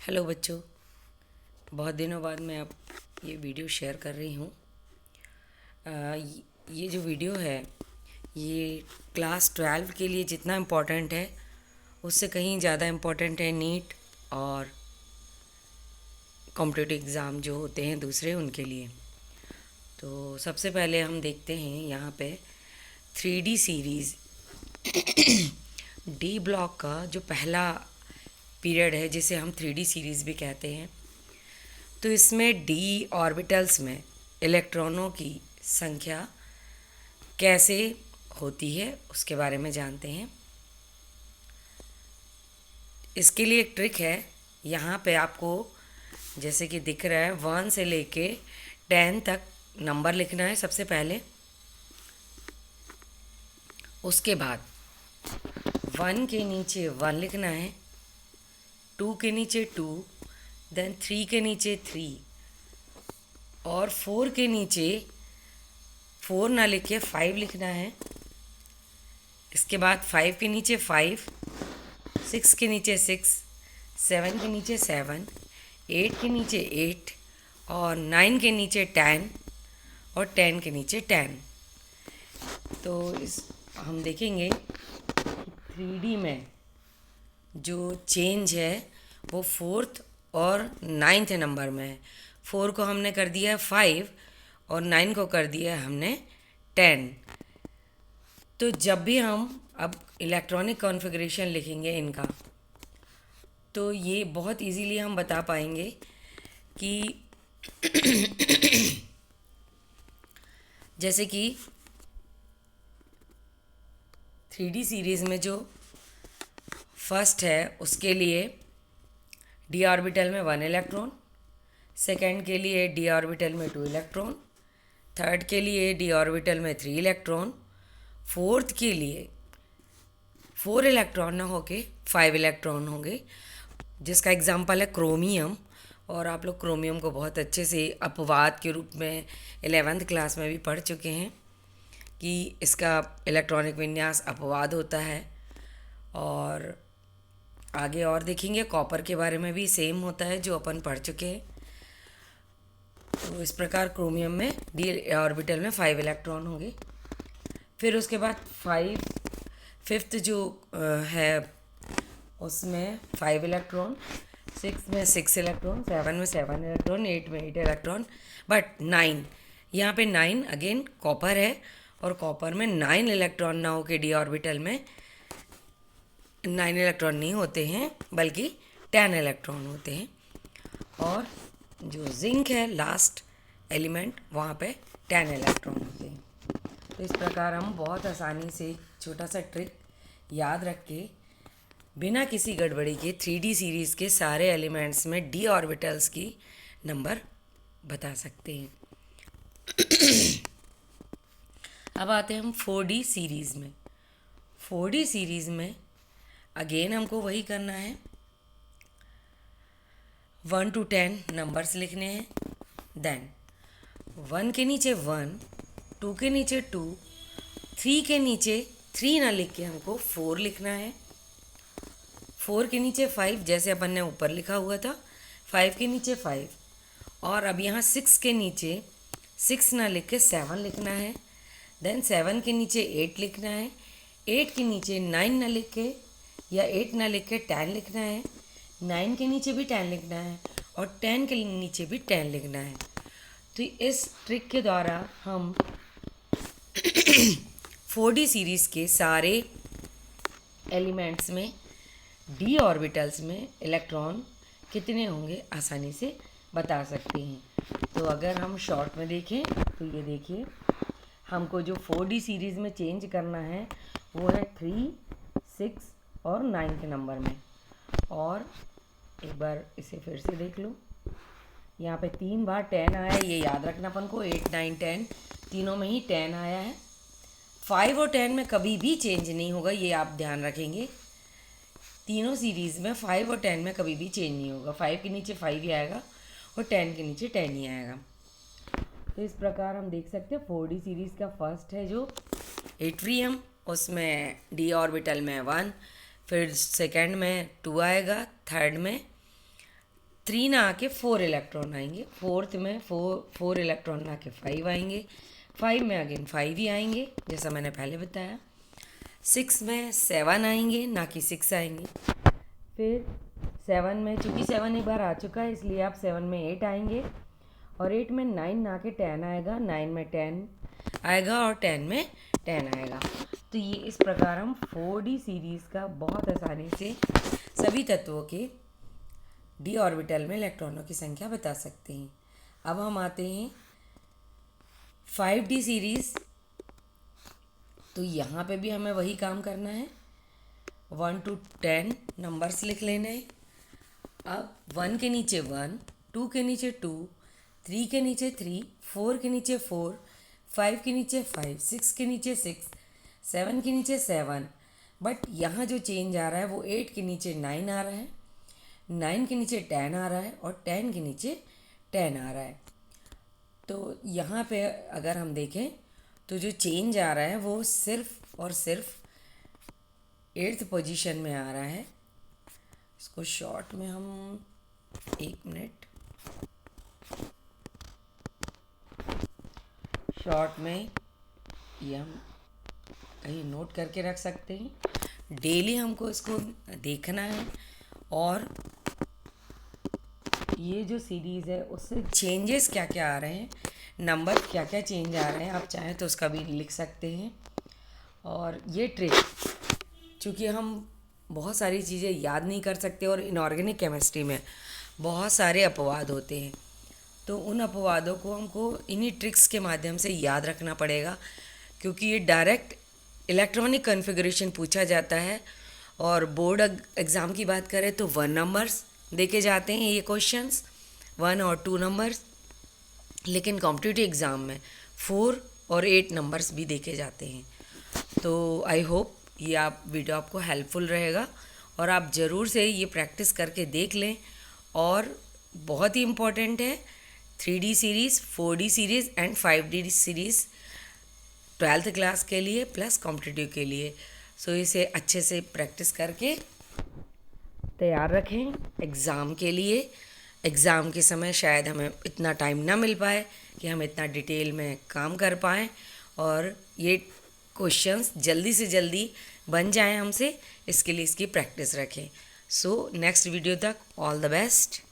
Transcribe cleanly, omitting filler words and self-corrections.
Hello बच्चों, बहुत दिनों बाद मैं अब ये वीडियो शेयर कर रही हूँ। ये जो वीडियो है ये क्लास 12 के लिए जितना इम्पोर्टेंट है उससे कहीं ज़्यादा इम्पोर्टेंट है नीट और कॉम्पिटिटिव एग्ज़ाम जो होते हैं दूसरे उनके लिए। तो सबसे पहले हम देखते हैं यहाँ पे 3D सीरीज़ डी ब्लॉक का जो पहला पीरियड है जिसे हम 3D सीरीज़ भी कहते हैं। तो इसमें डी ऑर्बिटल्स में इलेक्ट्रॉनों की संख्या कैसे होती है उसके बारे में जानते हैं। इसके लिए एक ट्रिक है। यहाँ पे आपको जैसे कि दिख रहा है 1 से लेके 10 तक नंबर लिखना है सबसे पहले। उसके बाद 1 के नीचे 1 लिखना है, 2 के नीचे 2, देन 3 के नीचे 3 और 4 के नीचे 4 ना लिख के 5 लिखना है। इसके बाद 5 के नीचे 5, 6 के नीचे 6, 7 के नीचे 7, 8 के नीचे 8 और 9 के नीचे 10 और 10 के नीचे 10। तो इस हम देखेंगे कि 3D में जो चेंज है वो 4th और 9th नंबर में है। 4 को हमने कर दिया है 5 और 9 को कर दिया है हमने 10। तो जब भी हम अब इलेक्ट्रॉनिक कॉन्फ़िगरेशन लिखेंगे इनका, तो ये बहुत इजीली हम बता पाएंगे कि जैसे कि 3D सीरीज़ में जो फर्स्ट है उसके लिए डी ऑर्बिटल में 1 इलेक्ट्रॉन, सेकेंड के लिए डी ऑर्बिटल में 2 इलेक्ट्रॉन, थर्ड के लिए डी ऑर्बिटल में 3 इलेक्ट्रॉन, फोर्थ के लिए 4 इलेक्ट्रॉन ना होके 5 इलेक्ट्रॉन होंगे, जिसका एग्जाम्पल है क्रोमियम। और आप लोग क्रोमियम को बहुत अच्छे से अपवाद के रूप में 11th क्लास में भी पढ़ चुके हैं कि इसका इलेक्ट्रॉनिक विन्यास अपवाद होता है। और आगे और देखेंगे कॉपर के बारे में भी सेम होता है जो अपन पढ़ चुके हैं। तो इस प्रकार क्रोमियम में डी ऑर्बिटल में 5 इलेक्ट्रॉन होंगे। फिर उसके बाद 5th जो है उसमें 5 इलेक्ट्रॉन, 6 में 6 इलेक्ट्रॉन, 7 में 7 इलेक्ट्रॉन, 8 में 8 इलेक्ट्रॉन, बट 9 यहाँ पे 9 अगेन कॉपर है और कॉपर में 9 इलेक्ट्रॉन ना हो के डी ऑर्बिटल में 9 इलेक्ट्रॉन नहीं होते हैं बल्कि 10 इलेक्ट्रॉन होते हैं। और जो जिंक है लास्ट एलिमेंट वहाँ पे 10 इलेक्ट्रॉन होते हैं। तो इस प्रकार हम बहुत आसानी से छोटा सा ट्रिक याद रख के बिना किसी गड़बड़ी के 3D सीरीज़ के सारे एलिमेंट्स में डी ऑर्बिटल्स की नंबर बता सकते हैं। अब आते हैं हम 4D सीरीज़ में। 4D सीरीज़ में अगेन हमको वही करना है, 1 to 10 नंबर्स लिखने हैं। देन 1 के नीचे 1, 2 के नीचे 2, 3 के नीचे 3 ना लिख के हमको 4 लिखना है। 4 के नीचे 5 जैसे अपन ने ऊपर लिखा हुआ था, 5 के नीचे 5 और अब यहाँ 6 के नीचे 6 ना लिख के 7 लिखना है। देन 7 के नीचे 8 लिखना है, 8 के नीचे 9 ना लिख के या 8 ना लिख के 10 लिखना है, 9 के नीचे भी 10 लिखना है और 10 के नीचे भी 10 लिखना है। तो इस ट्रिक के द्वारा हम 4D सीरीज़ के सारे एलिमेंट्स में डी ऑर्बिटल्स में इलेक्ट्रॉन कितने होंगे आसानी से बता सकते हैं। तो अगर हम शॉर्ट में देखें तो ये देखिए, हमको जो 4D सीरीज़ में चेंज करना है वो है 3, 6 और 9 के नंबर में। और एक बार इसे फिर से देख लो, यहाँ पे 3 बार 10 आया है, ये याद रखना अपन को। 8, 9, 10 तीनों में ही 10 आया है। 5 और 10 में कभी भी चेंज नहीं होगा, ये आप ध्यान रखेंगे। तीनों सीरीज़ में 5 और 10 में कभी भी चेंज नहीं होगा। 5 के नीचे 5 ही आएगा और 10 के नीचे 10 ही आएगा। तो इस प्रकार हम देख सकते हैं 4D सीरीज़ का फर्स्ट है जो एट्रियम, उसमें डी ऑर्बिटल में 1, फिर सेकंड में 2 आएगा, थर्ड में 3 ना आके 4 इलेक्ट्रॉन आएंगे, फोर्थ में 4 इलेक्ट्रॉन ना के 5 आएंगे, 5 में अगेन 5 ही आएंगे जैसा मैंने पहले बताया, 6 में 7 आएंगे ना कि 6 आएंगे, फिर 7 में चूँकि 7 एक बार आ चुका है इसलिए आप 7 में 8 आएंगे, और 8 में 9 ना के 10 आएगा, 9 में 10 आएगा और 10 में 10 आएगा। तो ये इस प्रकार हम 4D सीरीज़ का बहुत आसानी से सभी तत्वों के डी ऑर्बिटल में इलेक्ट्रॉनों की संख्या बता सकते हैं। अब हम आते हैं 5D सीरीज़। तो यहाँ पे भी हमें वही काम करना है, 1 to 10 नंबर्स लिख लेने हैं। अब 1 के नीचे 1, 2 के नीचे 2, 3 के नीचे 3, 4 के नीचे 4, 5 के नीचे 5, 6 के नीचे 6, 7 के नीचे 7। बट यहाँ जो चेंज आ रहा है वो 8 के नीचे 9 आ रहा है, 9 के नीचे 10 आ रहा है और 10 के नीचे 10 आ रहा है। तो यहाँ पे अगर हम देखें तो जो चेंज आ रहा है वो सिर्फ और सिर्फ 8th पोजीशन में आ रहा है। इसको शॉर्ट में हम 1 मिनट शॉर्ट में ये हम कहीं नोट करके रख सकते हैं। डेली हमको इसको देखना है और ये जो सीरीज़ है उससे चेंजेस क्या क्या आ रहे हैं, नंबर क्या क्या चेंज आ रहे हैं, आप चाहें तो उसका भी लिख सकते हैं। और ये ट्रिक, चूँकि हम बहुत सारी चीज़ें याद नहीं कर सकते और इनऑर्गेनिक केमिस्ट्री में बहुत सारे अपवाद होते हैं, तो उन अपवादों को हमको इन्हीं ट्रिक्स के माध्यम से याद रखना पड़ेगा, क्योंकि ये डायरेक्ट इलेक्ट्रॉनिक कॉन्फ़िगरेशन पूछा जाता है। और बोर्ड एग्ज़ाम की बात करें तो 1 नंबर्स देके जाते हैं ये क्वेश्चंस, 1 और 2 नंबर्स, लेकिन कॉम्पिटिटिव एग्ज़ाम में 4 और 8 नंबर्स भी देखे जाते हैं। तो आई होप ये आप वीडियो आपको हेल्पफुल रहेगा और आप ज़रूर से ये प्रैक्टिस करके देख लें। और बहुत ही इम्पॉर्टेंट है 3D series, 4D series and 5D series 12th class के लिए प्लस कॉम्पिटिटिव के लिए। सो इसे अच्छे से प्रैक्टिस करके तैयार रखें एग्ज़ाम के लिए। एग्ज़ाम के समय शायद हमें इतना टाइम ना मिल पाए कि हम इतना डिटेल में काम कर पाएँ और ये क्वेश्चंस जल्दी से जल्दी बन जाएं हमसे, इसके लिए इसकी प्रैक्टिस रखें। सो नेक्स्ट वीडियो तक ऑल द बेस्ट।